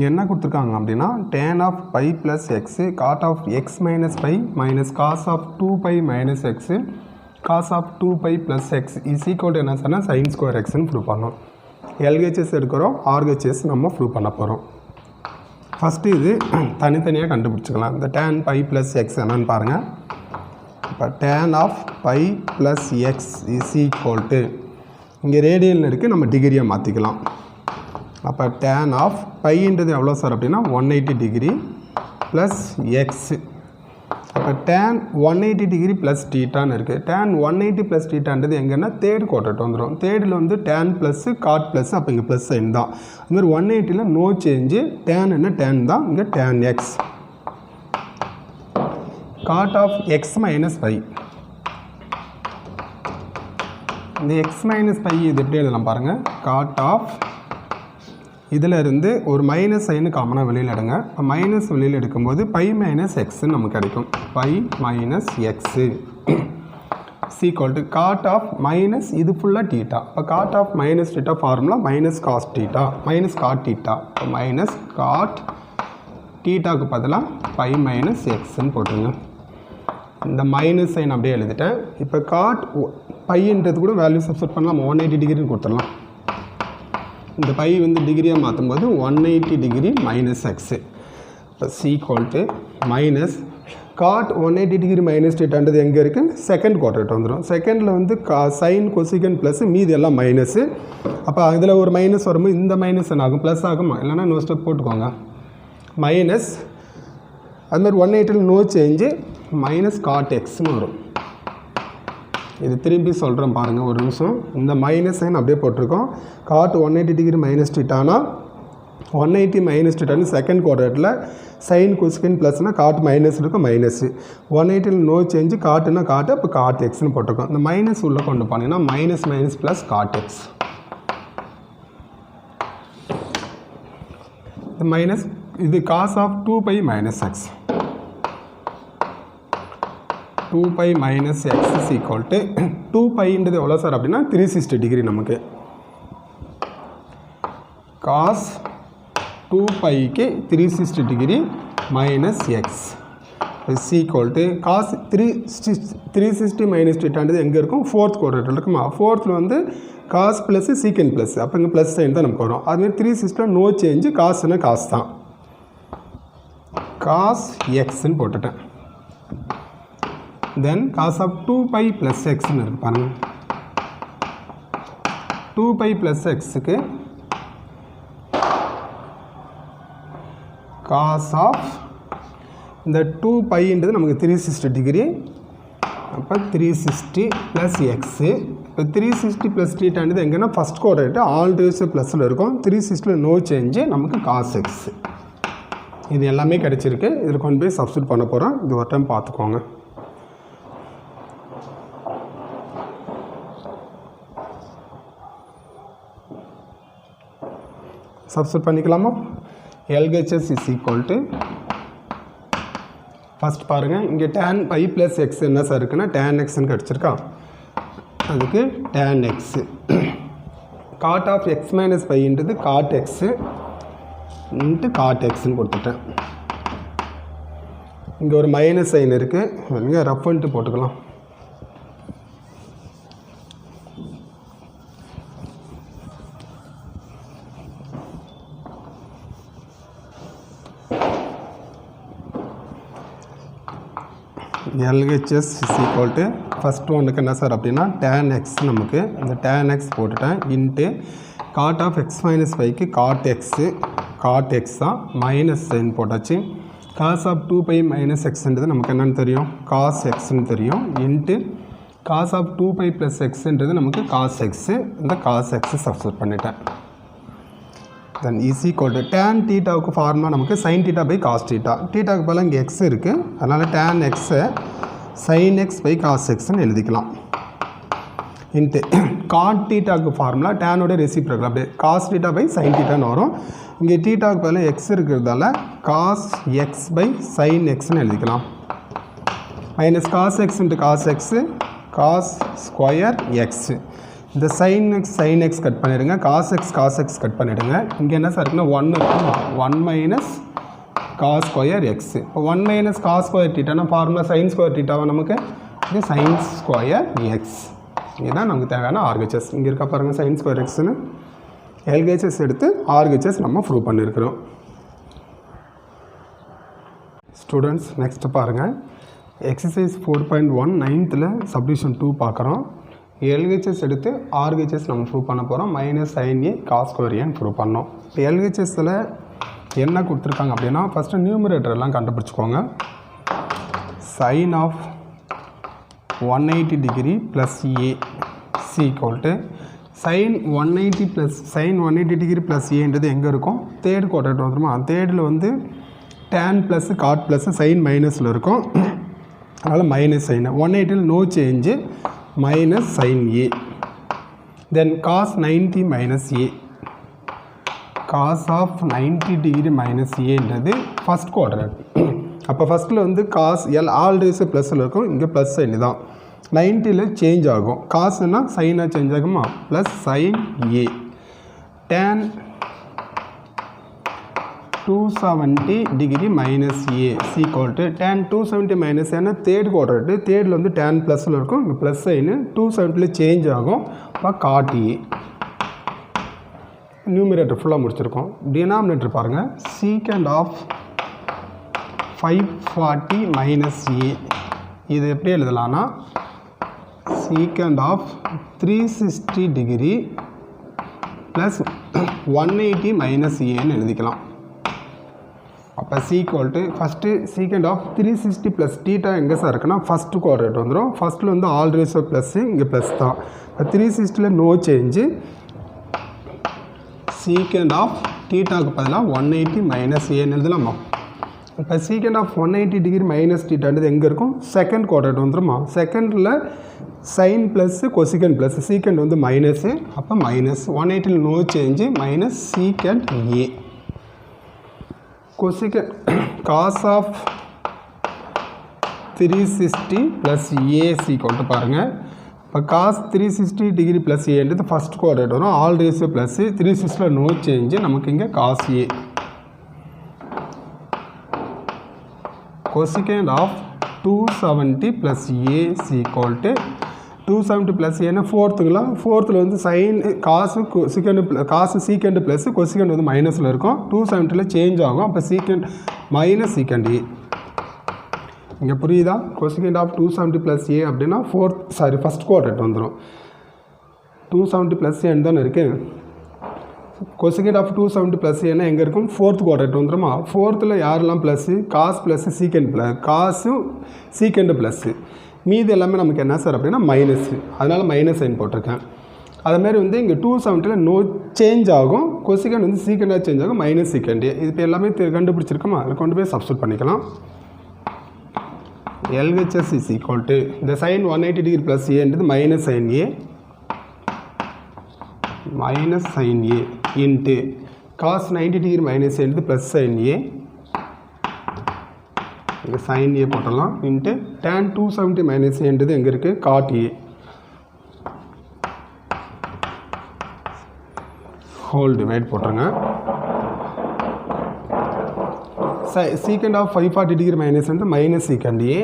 என்ன கொடுத்துருக்காங்க அப்படின்னா tan of π plus x cot of x minus π minus cos of 2π minus x cos of 2π plus x is equal என்ன சொன்னால் sin² எக்ஸ்ன்னு ப்ரூவ் பண்ணோம். LHS எடுக்கிறோம், RHS நம்ம ப்ரூவ் பண்ண போகிறோம். ஃபஸ்ட்டு இது தனித்தனியாக கண்டுபிடிச்சிக்கலாம். இந்த tan π ப்ளஸ் எக்ஸ் என்னன்னு பாருங்கள். இப்போ tan of π plus x is equal to, இங்கே ரேடியல் இருக்குது, நம்ம டிகிரியை மாற்றிக்கலாம். அப்போ tan of πன்றது எவ்வளோ சார் அப்படின்னா 180 டிகிரி ப்ளஸ் எக்ஸு. அப்போ tan 180 டிகிரி ப்ளஸ் தீட்டான்னு இருக்குது. tan 180 ப்ளஸ் தீட்டான்றது எங்கன்னா தேர்ட் குவாட்ரண்ட் வந்துடும். தேர்டில் வந்து tan ப்ளஸ்ஸு காட் ப்ளஸ், அப்போ இங்கே ப்ளஸ் சைன் தான். அதுமாதிரி 180ல் நோ சேஞ்சு, tan என்ன tan தான், இங்கே tan X. cot of x minus by, இந்த எக்ஸ் மைனஸ் பை இது எப்படி எழுதலாம் பாருங்கள். காட் ஆஃப் இதில் இருந்து ஒரு மைனஸ் சைனு காமனாக வெளியில் எடுங்க. இப்போ மைனஸ் வெளியில் எடுக்கும்போது பை மைனஸ் எக்ஸுன்னு நமக்கு கிடைக்கும். By minus x is equal to cot of minus இது ஃபுல்லாக டீட்டா. இப்போ cot of minus theta formula minus cos theta minus cot theta. இப்போ மைனஸ் காட் டீட்டாவுக்கு பதிலாக பை மைனஸ் எக்ஸ்ன்னு போட்டுருங்க. இந்த மைனஸ் சைன் அப்படியே எழுதிட்டேன். இப்போ காட் பைன்றது கூட வேல்யூ சப்ஸ்டிட் பண்ணலாம். 180 டிகிரின்னு கொடுத்துடலாம். இந்த பை வந்து டிகிரியாக மாற்றும் போது 180 டிகிரி மைனஸ் எக்ஸு. இப்போ is equal to minus cot 180 degree minus டீட்டான்றது எங்கே இருக்குது? செகண்ட் குவாட்ரேட் வந்துடும். செகண்டில் வந்து சைன் கொசிகன் ப்ளஸ் மீதி எல்லாம் மைனஸு. அப்போ அதில் ஒரு மைனஸ் வரும்போது இந்த மைனஸ் என்ன ஆகும்? ப்ளஸ் ஆகுமா? இல்லைனா நோ ஸ்டெப் போட்டுக்கோங்க. மைனஸ் அதுமாதிரி 180 நோ சேஞ்சு மைனஸ் காட் எக்ஸ்னு வரும். இது திரும்பி சொல்கிறேன் பாருங்கள் ஒரு நிமிஷம். இந்த மைனஸ் சைன் அப்படியே போட்டிருக்கோம். காட் 180 டிகிரி மைனஸ் டீட்டானா 180 மைனஸ் டீட்டான்னு செகண்ட் குவாட்ரேட்டில் சைன் கொஸ்கின் ப்ளஸ்னால் காட் மைனஸ் இருக்கும் மைனஸு. 180 நோ சேஞ்சு காட்டுனா காட்டு. அப்போ காட் எக்ஸ்னு போட்டிருக்கோம். இந்த மைனஸ் உள்ளே கொண்டு போனீங்கன்னா minus minus plus cot x. இந்த மைனஸ் இது cos of 2π minus x. 2π minus x is equal to 2πன்றது எவ்வளோ சார் அப்படின்னா 360 டிகிரி. நமக்கு காஸ் 2πக்கு 360 degree minus x is equal to cos 360 minus டீட்டான்றது எங்கே இருக்கும்? ஃபோர்த் குவாட்ரேட்டில் இருக்குமா? ஃபோர்த்தில் வந்து காஸ் ப்ளஸ் சீக்கன் ப்ளஸ். அப்போ இங்கே ப்ளஸ் சைன் தான் நமக்கு வரும். அதுமாதிரி 360 நோ சேஞ்சு காசுன்னா காசு தான். காஸ் எக்ஸ்ன்னு போட்டுட்டேன். தென் காஸ் ஆஃப் 2π ப்ளஸ் எக்ஸ்ன்னு இருக்கு பாருங்கள். 2π ப்ளஸ் எக்ஸுக்கு காஸ் ஆஃப் இந்த 2πன்றது நமக்கு 360 டிகிரி. அப்போ 360 ப்ளஸ் எக்ஸு. இப்போ 360 ப்ளஸ் டீட்டான்றது எங்கன்னா ஃபஸ்ட் குவாட்ரேட்டு ஆல்வேஸ் ப்ளஸில் இருக்கும். 360 நோ சேஞ்சு நமக்கு காஸ் எக்ஸு. இது எல்லாமே கிடச்சிருக்கு. இதில் கொண்டு போய் சப்ஸ்டிட் பண்ண போகிறோம். இது ஒரு டைம் பார்த்துக்கோங்க. சப்ஸ்டிட் பண்ணிக்கலாமா? LHS is equal to first பாருங்கள். இங்கே tan π ப்ளஸ் எக்ஸ் என்ன சார் இருக்குன்னா tan எக்ஸ்ன்னு கிடச்சிருக்கா. அதுக்கு tan x cot of x minus பைன்றது காட் எக்ஸு இன்ட்டு காட் எக்ஸ்ன்னு கொடுத்துட்டேன். இங்கே ஒரு மைனஸ் சைன் இருக்குது. இங்கே ரஃப்ன்ட்டு போட்டுக்கலாம். LHS is equal to first ஒன்றுக்கு என்ன சார் அப்படின்னா tan எக்ஸ். நமக்கு இந்த tan எக்ஸ் போட்டுட்டேன் into cot of x minus பைக்கு காட் எக்ஸு. காட் எக்ஸ் தான் மைனஸ் சைன் போட்டாச்சு. காஸ் ஆஃப் 2π மைனஸ் எக்ஸ்ன்றது நமக்கு என்னென்னு தெரியும்? காஸ் எக்ஸ்ன்னு தெரியும். இன்ட்டு காஸ் ஆஃப் 2π ப்ளஸ் எக்ஸ்ன்றது நமக்கு காஸ் எக்ஸு. இந்த காஸ் எக்ஸு சப்ஸ்டிட் பண்ணிட்டேன். Then is equal to tan டீட்டாவுக்கு ஃபார்முலா நமக்கு sine theta by cos theta. டீட்டாவுக்கு பதிலாக இங்கே எக்ஸ் இருக்குது. அதனால் tan எக்ஸை சைன் எக்ஸ் பை காஸ் எக்ஸ்ன்னு எழுதிக்கலாம். இன்ட்டு காட் டீட்டாவுக்கு ஃபார்முலா டேனோட ரெசிப்ரோக்கல் அப்படியே காஸ் டீட்டா பை சைன் டீட்டான்னு வரும். இங்கே டீட்டாவுக்கு பதிலாக எக்ஸ் இருக்கிறதால காஸ் எக்ஸ் பை சைன் எக்ஸ்ன்னு எழுதிக்கலாம். Minus cos x into cos x cos square x. இந்த சைன் எக்ஸ் கட் பண்ணிவிடுங்க. காஸ் எக்ஸ் கட் பண்ணிவிடுங்க. இங்கே என்ன சார் இருக்குன்னா 1 இருக்கும். 1 மைனஸ் காஸ் ஸ்கொயர் எக்ஸு. இப்போ 1 மைனஸ் காஸ் ஸ்கொயர் டீட்டானா ஃபார்முலா சைன் ஸ்கொயர் டீட்டாவா நமக்கு? இது சைன் ஸ்கொயர் எக்ஸ். இதுதான் நமக்கு தேவையான RHS. இங்கே இருக்க பாருங்கள் சைன் ஸ்கொயர் எக்ஸ்னு. LHS எடுத்து RHS நம்ம ப்ரூவ் பண்ணியிருக்கிறோம். ஸ்டூடெண்ட்ஸ் நெக்ஸ்ட் பாருங்கள். எக்ஸசைஸ் 4.1 9th சப்டிவிஷன் 2 பார்க்குறோம். LHS எடுத்து RHS நம்ம ப்ரூவ் பண்ண போகிறோம். Minus sine A cos square ஏன்னு ப்ரூவ் பண்ணோம். இப்போ LHSல என்ன கொடுத்துருக்காங்க அப்படின்னா ஃபஸ்ட்டு நியூமரேட்டர் எல்லாம் கண்டுபிடிச்சிக்கோங்க. Sine of 180 degree plus A equal to sine 180 plus sine 180 degree plus ஏன்றது எங்கே இருக்கும்? தேர்ட் குவாட்ரேட் வந்துருமா? தேர்டில் வந்து tan plus cot plus sine மைனஸில் இருக்கும். அதனால் minus sine 180 no change minus sine A then cos 90 minus A, cos of 90 degree minus ஏன்றது ஃபஸ்ட் குவாட்ரண்ட். அப்போ ஃபஸ்ட்டில் வந்து காஸ் ஆல்ரெடி ப்ளஸில் இருக்கும், இங்கே ப்ளஸ் சைன் தான். 90ல் சேஞ்ச் ஆகும், காசுனா சைனாக சேஞ்ச் ஆகுமா, plus sine A. tan 270 degree minus A is equal to tan 270 minus ஏன்னா தேர்ட் குவாட்ரண்ட்டு, தேர்டில் வந்து tan ப்ளஸில் இருக்கும், இங்கே ப்ளஸ் சைனு 270ல் சேஞ்ச் ஆகும். அப்போ காட் ஏ. நியூமரேட்டர் ஃபுல்லாக முடிச்சிருக்கோம். டினாமினேட்டர் பாருங்கள், சீக்கண்ட் ஆஃப் 540 மைனஸ் ஏ. இது எப்படி எழுதலான்னா secant of 360 degree plus 180 minus ஏன்னு எழுதிக்கலாம். அப்போ is equal to first secant of 360 plus theta எங்கே சார் இருக்குன்னா ஃபஸ்ட்டு குவாட்ரேட் வந்துடும். ஃபஸ்ட்டில் வந்து ஆல்ரெடி ப்ளஸ்ஸு, இங்கே ப்ளஸ் தான். இப்போ 360ல் நோ சேஞ்சு, சீக்கண்ட் ஆஃப் டீட்டாவுக்கு பதிலாக 180 மைனஸ் ஏன்னு எழுதலாமா. இப்போ சீக்கண்ட் ஆஃப் 180 டிகிரி மைனஸ் டீட்டான்றது எங்கே இருக்கும், செகண்ட் குவாட்ரேட் வந்துடுமா. செகண்டில் sine plus cosecant plus, secant வந்து மைனஸு, அப்போ minus 180ல் no change minus secant A. Cosecant cos of 360 plus A is equal பாருங்கள். இப்போ காஸ் 360 டிகிரி ப்ளஸ் ஏன்றது ஃபஸ்ட் குவாட்ரேட் வரும், ஆல்ரெடி ப்ளஸ்ஸு, 360ல் நோ சேஞ்சு, நமக்கு இங்கே cos A. cosecant of 270 plus a is equal to 270 plus a ना फोर्थुला fourth வந்து sin cos secant cos secant plus cosecant வந்து மைனஸ்ல இருக்கும் 270 ல சேஞ்ச் ஆகும் அப்ப secant minus secant a இங்க புரியுதா cosecant of 270 plus a அப்படினா ஃபர்ஸ்ட் குவாட்ரண்ட் வந்துரும் 270 plus a என்ன இருக்கு cosecant of 270 plus a என்ன எங்க இருக்கும் fourth quadrant வந்துருமா fourthல யாரெல்லாம் plus cos plus secant plus cos secant plus மீதி எல்லாமே நமக்கு என்ன சார் அப்படினா மைனஸ் அதனால மைனஸ் சைன் போட்டுருக்கேன் அதே மாதிரி வந்து இங்க 270ல நோ சேஞ்ச் ஆகும் cosecant வந்து secant சேஞ்ச் ஆகும் மைனஸ் secant இது இப்ப எல்லாமே கண்டுபிடிச்சிருக்கோமா அத கொண்டு போய் சப்ஸ்டிட்யூட் பண்ணிக்கலாம் LHS is equal to the sin 180 degree plus a into minus sin a minus sin a into cos 90 degree minus a into plus sin a இங்க sin a போடலாம் into tan 270 minus a என்றது எங்க இருக்கு cot a whole divide போட்றங்க secant of 540 degree minus into minus secant a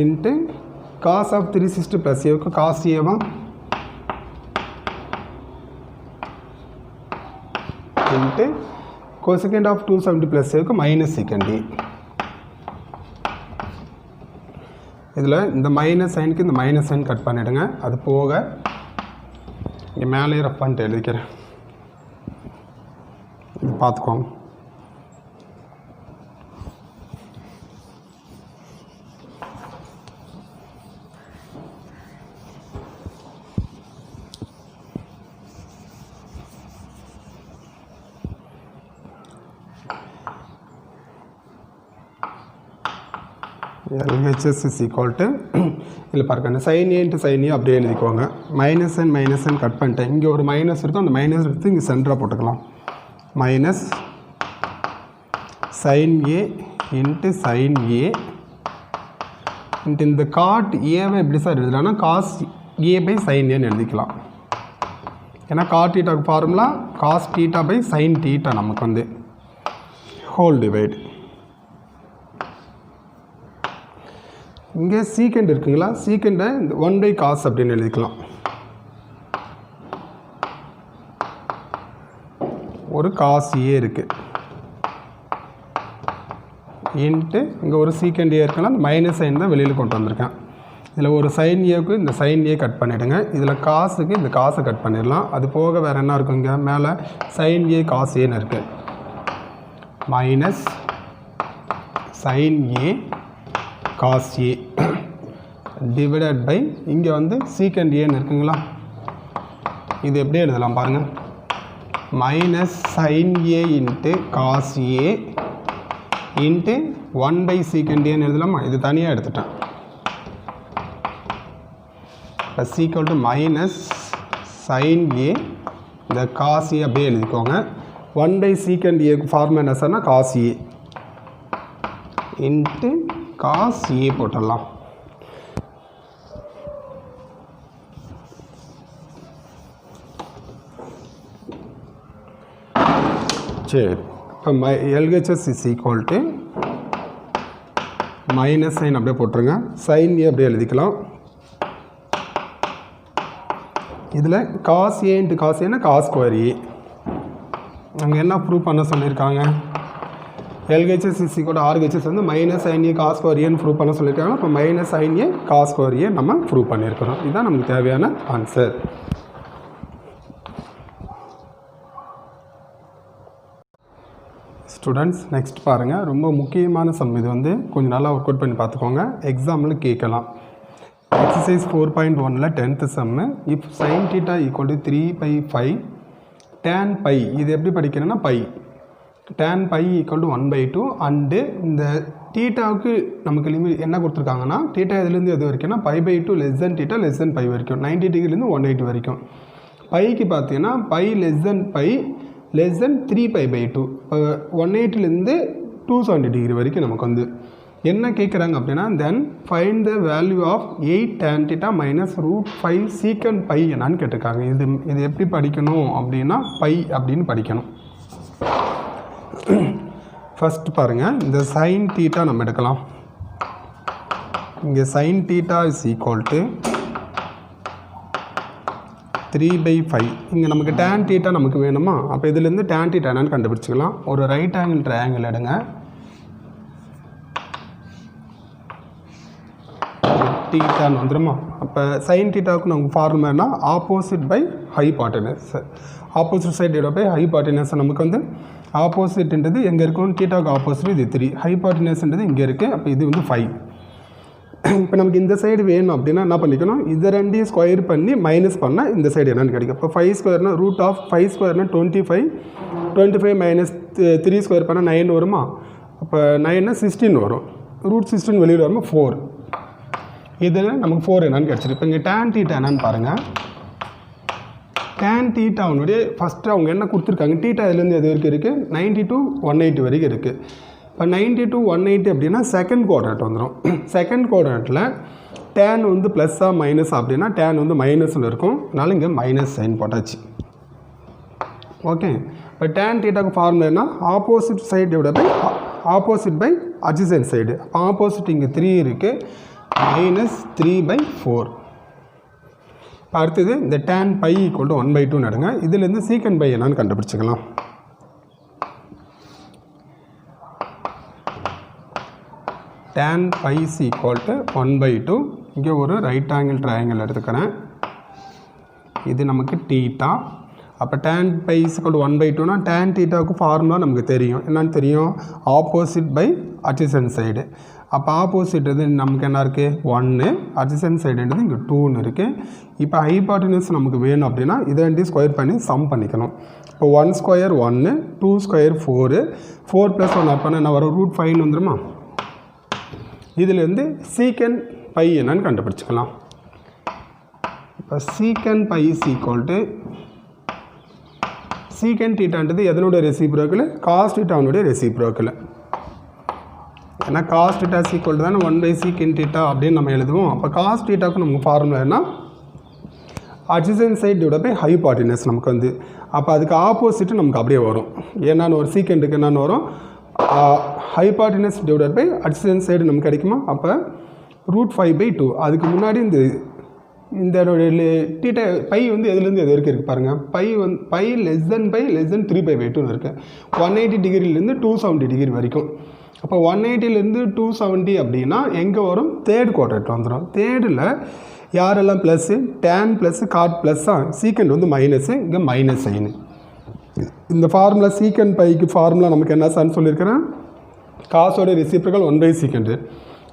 into cos of 360 plus a को cos a वा into cosecant of 270 plus a को minus secant a इधर இந்த minus சைனுக்கு இந்த minus sign cut பண்ணிடுங்க அது போக இங்க மேலே ரஃப் பண்ணிட்டு எழுதிக்கிறேன் இது பாத்துக்கோங்க LHS is equal to இல்லை பாருங்க sin a into sin a அப்படியே எழுதிக்கோங்க மைனஸ் n கட் பண்ணிட்டேன் இங்கே ஒரு மைனஸ் இருக்கும் அந்த மைனஸ் எடுத்து இங்கே சென்டராக போட்டுக்கலாம் minus sin a into sin a into இந்த காட் ஏவை எப்படி சார் எழுதலாம்னா cos a by sin a எழுதிக்கலாம் ஏன்னா காட் தீட்டாக்கு formula cos theta by sin theta நமக்கு வந்து ஹோல் டிவைட் இங்கே சீக்கண்ட் இருக்குங்களா சீக்கண்டை 1 by cos அப்படின்னு எழுதிக்கலாம் ஒரு cos a இருக்கு இன்ட்டு இங்கே ஒரு சீக்கண்ட் a இருக்குன்னா அந்த மைனஸ் சைன் தான் வெளியில் கொண்டு வந்திருக்கேன் இதில் ஒரு sin a-க்கு இந்த sin a கட் பண்ணிவிடுங்க இதில் காசுக்கு இந்த காசை கட் பண்ணிடலாம் அது போக வேறு என்ன இருக்கும் இங்கே மேலே sin a cos a-ன்னு இருக்குது minus sin a cos a divided by இங்கே வந்து secant a இருக்குங்களா இது எப்படி எழுதலாம் பாருங்க minus sin a into cos a into 1 by secant a எழுதலாமா இது தனியாக எடுத்துட்டேன் plus equal to minus sine A இந்த காஸ் ஏ அப்படியே எழுதிக்கோங்க. 1/sec ஏக்கு ஃபார்முலா என்ன சார்னா cos A into cos A போட்டுடலாம். சரி, இப்போ LHS is equal to minus sine அப்படியே போட்டுருங்க. சைன் ஏ அப்படியே எழுதிக்கலாம். இதில் காஸ் ஏ இன்ட்டு காஸ் ஏன்னா காஸ் ஸ்கொயர் ஏ. அங்கே என்ன ப்ரூவ் பண்ண சொல்லியிருக்காங்க? LHS is equal to RHS வந்து minus sine A cos square ஏன்னு ப்ரூவ் பண்ண சொல்லியிருக்காங்க. இப்போ minus sine A cos square A நம்ம ப்ரூவ் பண்ணியிருக்கிறோம். இதுதான் நமக்கு தேவையான ஆன்சர். ஸ்டூடெண்ட்ஸ் நெக்ஸ்ட் பாருங்கள், ரொம்ப முக்கியமான சம். இது வந்து கொஞ்சம் நல்லா ஒர்க் அவுட் பண்ணி பார்த்துக்கோங்க, எக்ஸாமில் கேட்கலாம். எக்ஸசைஸ் 4.1ல் 10th sum. If sin θ equal to 3/5 tan π, இது எப்படி படிக்கணும்னா pi tan π equal to 1/2 and இந்த தீட்டாவுக்கு நமக்கு லிமிட் என்ன கொடுத்துருக்காங்கன்னா தீட்டா இதுலேருந்து எது வரைக்கும்னா π/2 லெஸ் தென் θ லெஸ் தென் π வரைக்கும் 90 டிகிரிலேருந்து 180 வரைக்கும். பைக்கு பார்த்தீங்கன்னா π லெஸ் தென் π லெஸ் தென் 3π/2. இப்போ 180லேருந்து 270 டிகிரி வரைக்கும் நமக்கு வந்து என்ன கேட்குறாங்க அப்படின்னா then find the value of 8 tan θ minus √5 secant π என்னான்னு கேட்டிருக்காங்க. இது எப்படி படிக்கணும் அப்படின்னா பை அப்படின்னு படிக்கணும். ஃபஸ்ட் பாருங்கள், இந்த sin θ நம்ம எடுக்கலாம். இங்கே sin θ இஸ் ஈக்குவல் டு 3/5. இங்கே நமக்கு tan θ நமக்கு வேணுமா? அப்போ இதுலேருந்து tan θ என்னன்னு கண்டுபிடிச்சிக்கலாம். ஒரு ரைட் ஆங்கிள் ட்ரையாங்கிள் எடுங்க. தீட்டான்னு வந்துடுமா? அப்போ sin θவுக்கு நமக்கு ஃபார்முலா என்ன? Opposite by hypotenuse. Opposite side divide by hypotenuse. நமக்கு வந்து ஆப்போசிட்ன்றது எங்கே இருக்கும்? தீட்டாவுக்கு ஆப்போசிட் இது 3, ஹைபாட்டனஸ்ன்றது இங்கே இருக்குது. அப்போ இது வந்து 5. இப்போ நமக்கு இந்த சைடு வேணும் அப்படின்னா என்ன பண்ணிக்கணும்? இதை ரெண்டையும் ஸ்கொயர் பண்ணி மைனஸ் பண்ணால் இந்த சைடு என்னென்னு கிடைக்கும். இப்போ 5 ஸ்கொயர்னா √5 ஸ்கொயர்னா 25. 25 மைனஸ் 3 ஸ்கொயர் பண்ணால் 9 வருமா? அப்போ 9னா 16 வரும். √16 வெளியில் வருமா 4. இதில் நமக்கு 4 என்னன்னு கிடச்சிருக்கு. இப்போ இங்கே tan θ என்னன்னு பாருங்கள். tan θ அவனுடைய ஃபஸ்ட்டு அவங்க என்ன கொடுத்துருக்காங்க? θ இதுலேருந்து எது வரைக்கும் இருக்குது? 90 to 180 வரைக்கும் இருக்குது. இப்போ 90 to 180 அப்படின்னா செகண்ட் குவாட்ரண்ட் வந்துடும். செகண்ட் குவாட்ரண்ட்டில் tan வந்து ப்ளஸ்ஸாக மைனஸா அப்படின்னா tan வந்து மைனஸில் இருக்கும். அதனால் இங்கே மைனஸ் சைன் போட்டாச்சு. ஓகே, இப்போ tan θக்கு ஃபார்முலா என்ன? Opposite side divide by opposite by adjacent side. Opposite இங்கே 3 இருக்குது, மைனஸ் 3/4. இப்போ அடுத்தது இந்த tan π ஈக்குவல் டு 1/2 நடுங்க. இதுலேருந்து சீக்கண்ட் பை என்னன்னு கண்டுபிடிச்சிக்கலாம். tan π is equal to 1/2. இங்கே ஒரு ரைட் ஆங்கிள் ட்ரையாங்கிள் எடுத்துக்கிறேன். இது நமக்கு தீட்டா. அப்போ tan π is equal to 1/2னா tan θவுக்கு ஃபார்முலா நமக்கு தெரியும். என்னன்னு தெரியும்? Opposite by adjacent side. அப்போ ஆப்போசிட் இது நமக்கு என்ன இருக்குது? 1, அட்ஜசன்ட் சைடுன்றது இங்கே 2ன்னு இருக்குது. இப்போ ஹைபாட்டனஸ் நமக்கு வேணும் அப்படின்னா இதை ரெண்டையும் ஸ்கொயர் பண்ணி சம் பண்ணிக்கணும். இப்போ 1 ஸ்கொயர் 1, 2 ஸ்கொயர் 4, 4 + 1 அப்போனா என்ன வரும்? √5 வந்துடுமா? இதிலேருந்து சீக்கண்ட் பை என்னன்னு கண்டுபிடிச்சிக்கலாம். இப்போ secant pi is equal to secant தீட்டான்றது எதனுடைய ரெசிப்ரோக்கல்? காஸ் தீட்டாவுடைய ரெசிப்ரோக்கல். ஏன்னா காஸ் தீட்டா இஸ் ஈக்குவல் டு தானே 1/sec θ அப்படின்னு நம்ம எழுதுவோம். அப்போ காஸ் தீட்டாவுக்கு நமக்கு ஃபார்முலா என்ன? Adjacent side divide by hypotenuse நமக்கு வந்து. அப்போ அதுக்கு ஆப்போசிட்டு நமக்கு அப்படியே வரும். என்னன்னு ஒரு சீக்கண்டுக்கு என்னென்னு வரும்? Hypotenuse divide by adjacent side நமக்கு கிடைக்குமா? அப்போ √5/2. அதுக்கு முன்னாடி இந்த தீட்டா பை வந்து எதுலேருந்து எது வரைக்கும் இருக்குது பாருங்கள். பை லெஸ் தென் 3π/2ன்னு இருக்குது. 180 டிகிரிலேருந்து 270 டிகிரி வரைக்கும். அப்போ 180லேருந்து 270 அப்படின்னா எங்கே வரும்? தேர்ட் குவாட்ரண்ட் வந்துடும். தேர்டில் யாரெல்லாம் ப்ளஸ்ஸு? tan ப்ளஸ்ஸு காட் ப்ளஸ்ஸா, சீக்கண்ட் வந்து மைனஸு, இங்கே மைனஸ் சைனு. இந்த ஃபார்முலா சீக்கண்ட் பைக்கு ஃபார்முலா நமக்கு என்ன சார்னு சொல்லியிருக்கிறேன்? காசோட ரெசிப்ரோக்கல் 1/sec.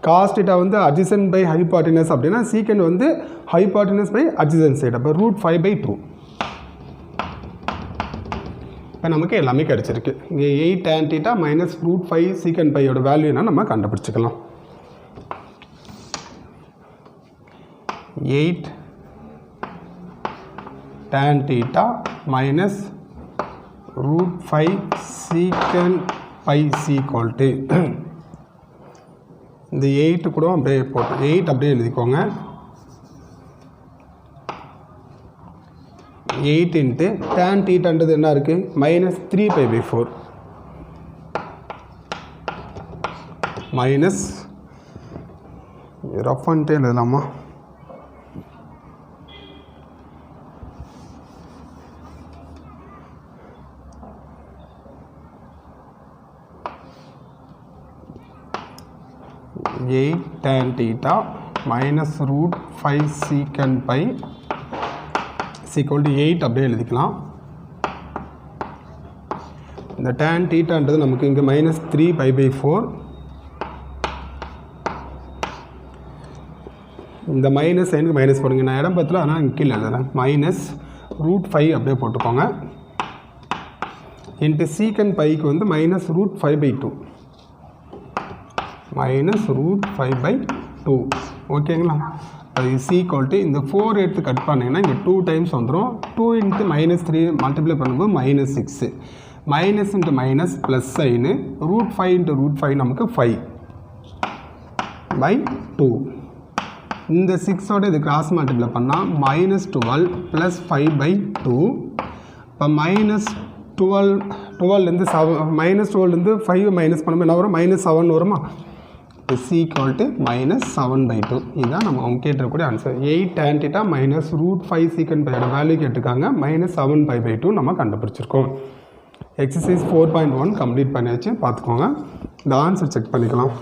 காஸ் θ வந்து அட்ஜசன்ட் பை ஹைபாட்டனஸ் அப்படின்னா சீக்கண்ட் வந்து ஹைபாட்டனஸ் பை அட்ஜசன்ட் சைடு. அப்போ √5/2. இப்போ நமக்கு எல்லாமே கிடச்சிருக்கு. இங்கே 8 tan θ மைனஸ் √5 சீக்கண்ட் பையோட வேல்யூ என்ன நம்ம கண்டுபிடிச்சிக்கலாம். 8 tan theta minus root 5 secant pi is equal to இந்த 8 கூட அப்படியே போட்டு 8 அப்படியே எழுதிக்கோங்க. 8 into tan thetaன்றது என்ன இருக்குது minus 3 pi by 4 minus rough பண்ணிட்டே எழுதலாமா tan theta minus root 5 secant pi is equal to 8 அப்படியே எழுதிக்கலாம். இந்த tan thetaன்றது நமக்கு இங்கே minus 3 pi by 4 இந்த மைனஸ் சைனுக்கு மைனஸ் போடுங்க. நான் இடம் பத்தில் அதனால் இங்கே கீழே எழுதுறேன் minus root 5 அப்படியே போட்டுக்கோங்க இன்ட்டு secant பைக்கு வந்து minus root 5 by 2 minus root 5 by 2 ஓகேங்களா. அது is equal to இந்த 4 எடுத்து கட் பண்ணிங்கன்னா இங்கே 2 டைம்ஸ் வந்துடும். 2 into minus 3 மல்டிப்ளை பண்ணும்போது minus 6 minus into minus plus sign root 5 into root 5 நமக்கு 5 by 2 இந்த 6ஓட இது கிராஸ் மல்டிப்ளை பண்ணால் minus 12 ப்ளஸ் 5 by 2 இப்போ minus 12 minus 12 5 மைனஸ் பண்ணும்போது என்ன வரும் minus 7 வருமா is equal to minus 7 by 2 இதுதான் நம்ம அவங்க கேட்டிருக்கக்கூடிய answer. 8 tan theta minus root 5 secant pi யோட வேல்யூ கேட்டிருக்காங்க minus 7 pi by 2 நம்ம கண்டுபிடிச்சிருக்கோம். எக்ஸசைஸ் 4.1 கம்ப்ளீட் பண்ணியாச்சு பார்த்துக்கோங்க. இந்த ஆன்சர் செக் பண்ணிக்கலாம்.